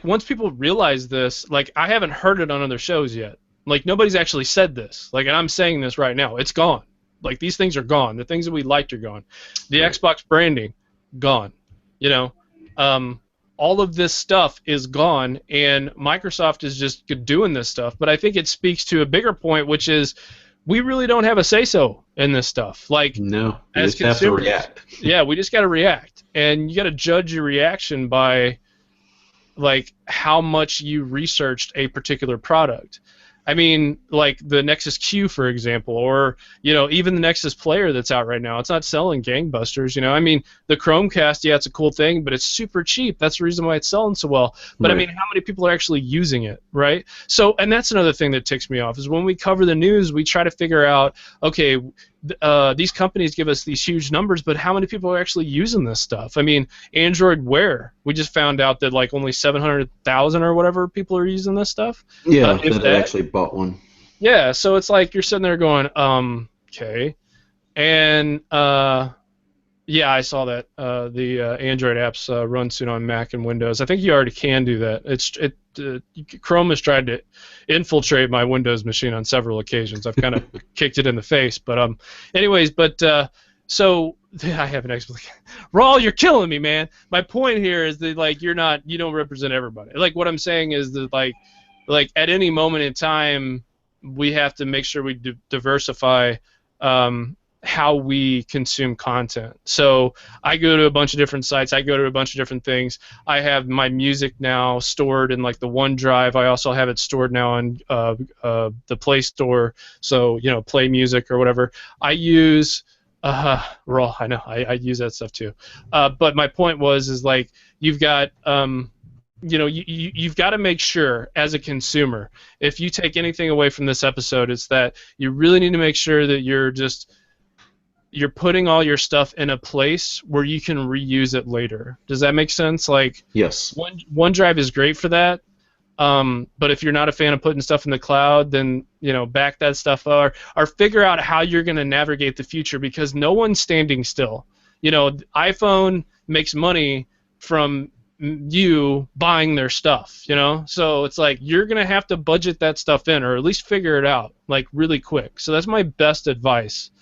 once people realize this, like, I haven't heard it on other shows yet. Like, nobody's actually said this. Like, and I'm saying this right now. It's gone. Like, these things are gone. The things that we liked are gone. The Right. Xbox branding, gone. You know, all of this stuff is gone, and Microsoft is just doing this stuff. But I think it speaks to a bigger point, which is we really don't have a say-so in this stuff. Like, No, you as just have to consumers, react. yeah, we just got to react, and you got to judge your reaction by, like, how much you researched a particular product. I mean, like the Nexus Q, for example, or, you know, even the Nexus Player that's out right now. It's not selling gangbusters, you know. I mean, the Chromecast, yeah, it's a cool thing, but it's super cheap. That's the reason why it's selling so well. But, Right. I mean, how many people are actually using it, right? So, and that's another thing that ticks me off, is when we cover the news, we try to figure out, okay, these companies give us these huge numbers, but how many people are actually using this stuff? I mean, Android Wear, we just found out that, like, only 700,000 or whatever people are using this stuff. Yeah, If that I actually bought one. Yeah, so it's like you're sitting there going, okay. And, yeah, I saw that. The Android apps run soon on Mac and Windows. I think you already can do that. Chrome has tried to infiltrate my Windows machine on several occasions. I've kind of kicked it in the face. But anyways, so I have an explanation. Raul, you're killing me, man. My point here is that, like, you don't represent everybody. Like, what I'm saying is that, like at any moment in time, we have to make sure we diversify how we consume content. So I go to a bunch of different sites. I go to a bunch of different things. I have my music now stored in, like, the OneDrive. I also have it stored now on the Play Store. So, you know, Play Music or whatever. I use Raw. I know. I use that stuff too. But my point is like, you've got you know, you've got to make sure, as a consumer, if you take anything away from this episode, it's that you really need to make sure that you're putting all your stuff in a place where you can reuse it later. Does that make sense? Like, Yes. OneDrive is great for that. But if you're not a fan of putting stuff in the cloud, then, you know, back that stuff up, or figure out how you're going to navigate the future, because no one's standing still. You know, iPhone makes money from you buying their stuff, you know? So it's like you're going to have to budget that stuff in, or at least figure it out, like, really quick. So that's my best advice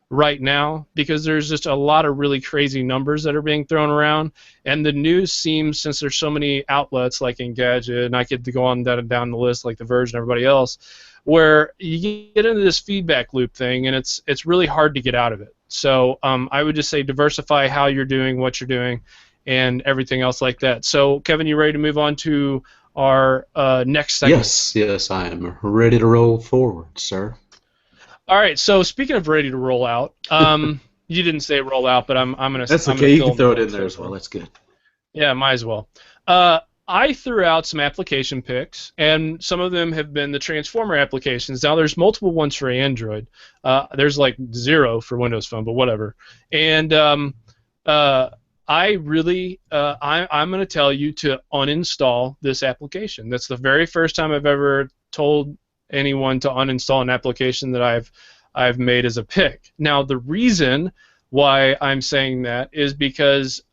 right now, because there's just a lot of really crazy numbers that are being thrown around, and the news seems, since there's so many outlets like Engadget, and I could go on down the list, like The Verge and everybody else, where you get into this feedback loop thing, and it's really hard to get out of it. So I would just say diversify how you're doing what you're doing and everything else like that. So, Kevin, you ready to move on to our next segment. Yes, I am ready to roll forward, sir. All right. So speaking of ready to roll out, you didn't say roll out, but I'm gonna. That's I'm okay. gonna You fill can in the throw it in blanks there there as for well. you. That's good. Yeah, might as well. I threw out some application picks, and some of them have been the Transformer applications. Now, there's multiple ones for Android. There's like 0 for Windows Phone, but whatever. And I'm going to tell you to uninstall this application. That's the very first time I've ever told anyone to uninstall an application that I've made as a pick. Now, the reason why I'm saying that is because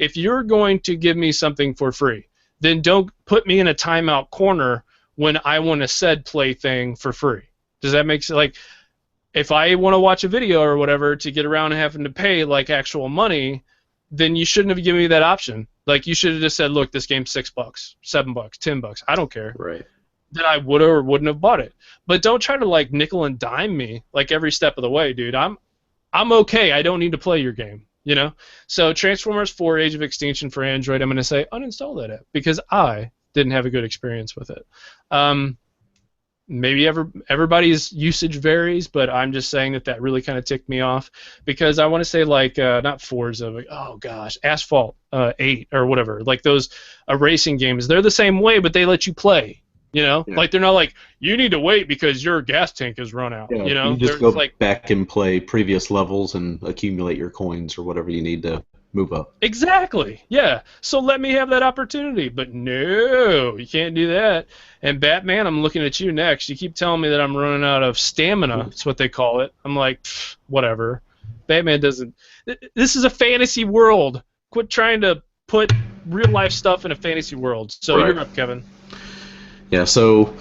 if you're going to give me something for free, then don't put me in a timeout corner when I want a said play thing for free. Does that make sense? Like, if I want to watch a video or whatever to get around and having to pay like actual money, then you shouldn't have given me that option. Like, you should have just said, look, this game's $6, $7, $10. I don't care. Right. Then I would or wouldn't have bought it. But don't try to like nickel and dime me like every step of the way, dude. I'm okay. I don't need to play your game. You know, so Transformers 4: Age of Extinction for Android, I'm going to say uninstall that app because I didn't have a good experience with it. Maybe everybody's usage varies, but I'm just saying that really kind of ticked me off because I want to say like not Forza, but oh gosh, Asphalt 8 or whatever, like those racing games. They're the same way, but they let you play. You know, like they're not like you need to wait because your gas tank has run out. Yeah, you know, you just go back and play previous levels and accumulate your coins or whatever you need to move up. Exactly. Yeah. So let me have that opportunity. But no, you can't do that. And Batman, I'm looking at you next. You keep telling me that I'm running out of stamina. That's what they call it. I'm like, whatever. Batman doesn't. This is a fantasy world. Quit trying to put real life stuff in a fantasy world. So you're up, Kevin. Yeah, so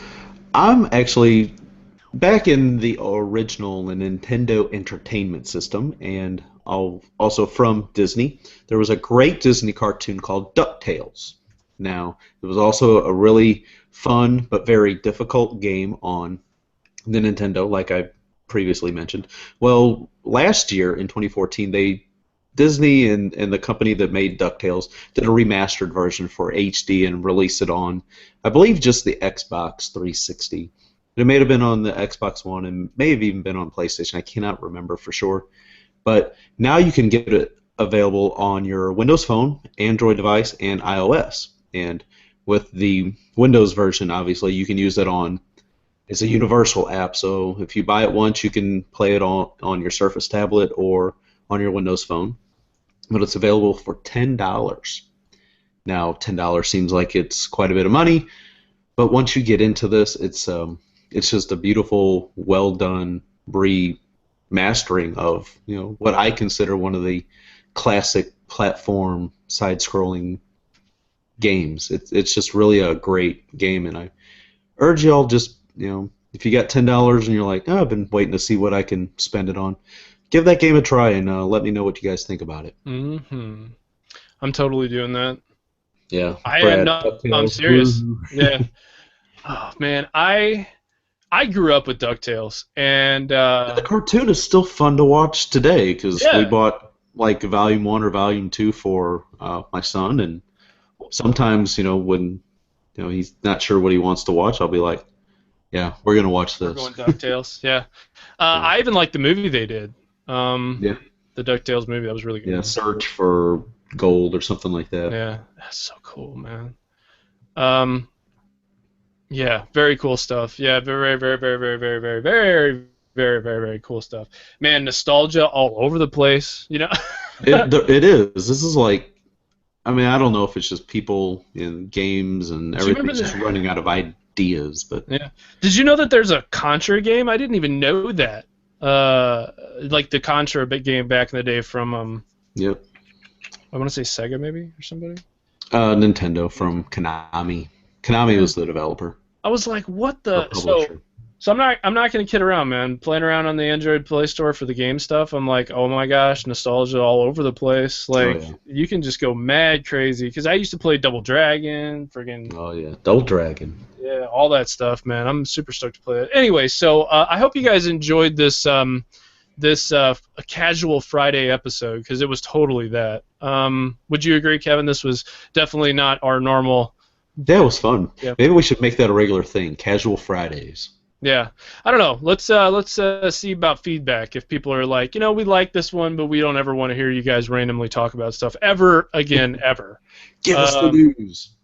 I'm actually back in the original Nintendo Entertainment System, and also from Disney. There was a great Disney cartoon called Ducktales. Now, it was also a really fun but very difficult game on the Nintendo, like I previously mentioned. Well, last year in 2014, Disney and the company that made DuckTales did a remastered version for HD and released it on, I believe, just the Xbox 360. It may have been on the Xbox One and may have even been on PlayStation. I cannot remember for sure. But now you can get it available on your Windows Phone, Android device, and iOS. And with the Windows version, obviously, you can use it on. It's a universal app, so if you buy it once, you can play it on your Surface tablet or on your Windows Phone. But it's available for $10. Now, $10 seems like it's quite a bit of money, but once you get into this, it's just a beautiful, well done remastering of what I consider one of the classic platform side-scrolling games. It's just really a great game, and I urge y'all just if you got $10 and you're like, oh, I've been waiting to see what I can spend it on. Give that game a try and let me know what you guys think about it. Mm-hmm. I'm totally doing that. Yeah. I'm serious. Yeah. Oh man, I grew up with DuckTales, and the cartoon is still fun to watch today because we bought like Volume 1 or Volume 2 for my son, and sometimes when he's not sure what he wants to watch, I'll be like, yeah, we're gonna watch this. We're going DuckTales. Yeah. I even like the movie they did. The DuckTales movie, that was really good. Yeah, Search for Gold or something like that. Yeah, that's so cool, man. Yeah, very cool stuff. Yeah, very, very, very, very, very, very, very, very, very, very cool stuff. Man, nostalgia all over the place. It is. This is like, I mean, I don't know if it's just people in games and everything's just running out of ideas, but yeah. Did you know that there's a Contra game? I didn't even know that. Like the Contra game back in the day from Yep. I want to say Sega maybe or somebody. Nintendo from Konami. Konami was the developer. I was like, what the? So I'm not gonna kid around, man. Playing around on the Android Play Store for the game stuff, I'm like, oh my gosh, nostalgia all over the place. Like you can just go mad crazy. Because I used to play Double Dragon, friggin'. Oh yeah, Double Dragon. Yeah, all that stuff, man. I'm super stoked to play it. Anyway, so I hope you guys enjoyed this a casual Friday episode because it was totally that. Would you agree, Kevin? This was definitely not our normal That was fun. Yeah. Maybe we should make that a regular thing. Casual Fridays. Yeah, I don't know. Let's see about feedback. If people are like, we like this one, but we don't ever want to hear you guys randomly talk about stuff ever again, ever. Give us the news.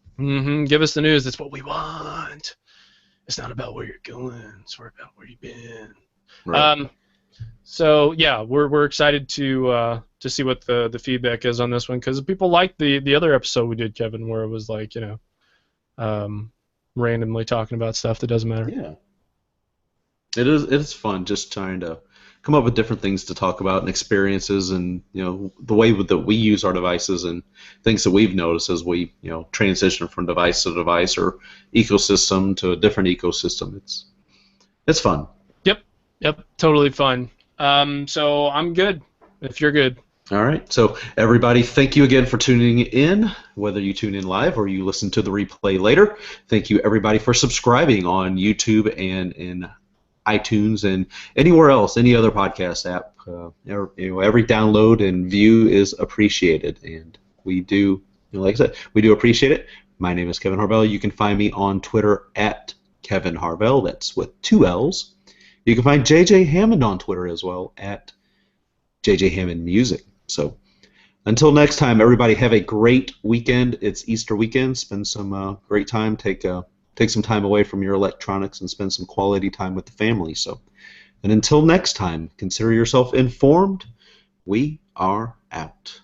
Give us the news. That's what we want. It's not about where you're going. It's about where you've been. Right. So yeah, we're excited to see what the feedback is on this one, because people liked the other episode we did, Kevin, where it was like randomly talking about stuff that doesn't matter. Yeah. It is fun just trying to come up with different things to talk about and experiences, and the way that we use our devices and things that we've noticed as we transition from device to device or ecosystem to a different ecosystem. It's fun. Yep, totally fun. So I'm good. If you're good. All right. So everybody, thank you again for tuning in, whether you tune in live or you listen to the replay later. Thank you everybody for subscribing on YouTube and in iTunes and anywhere else, any other podcast app. Every download and view is appreciated, and we do, like I said, we do appreciate it. My name is Kevin Harvell. You can find me on Twitter at Kevin Harvell. That's with 2 L's. You can find JJ Hammond on Twitter as well at JJ Hammond Music. So until next time, everybody have a great weekend. It's Easter weekend. Spend some great time. Take some time away from your electronics and spend some quality time with the family. So, and until next time, consider yourself informed. We are out.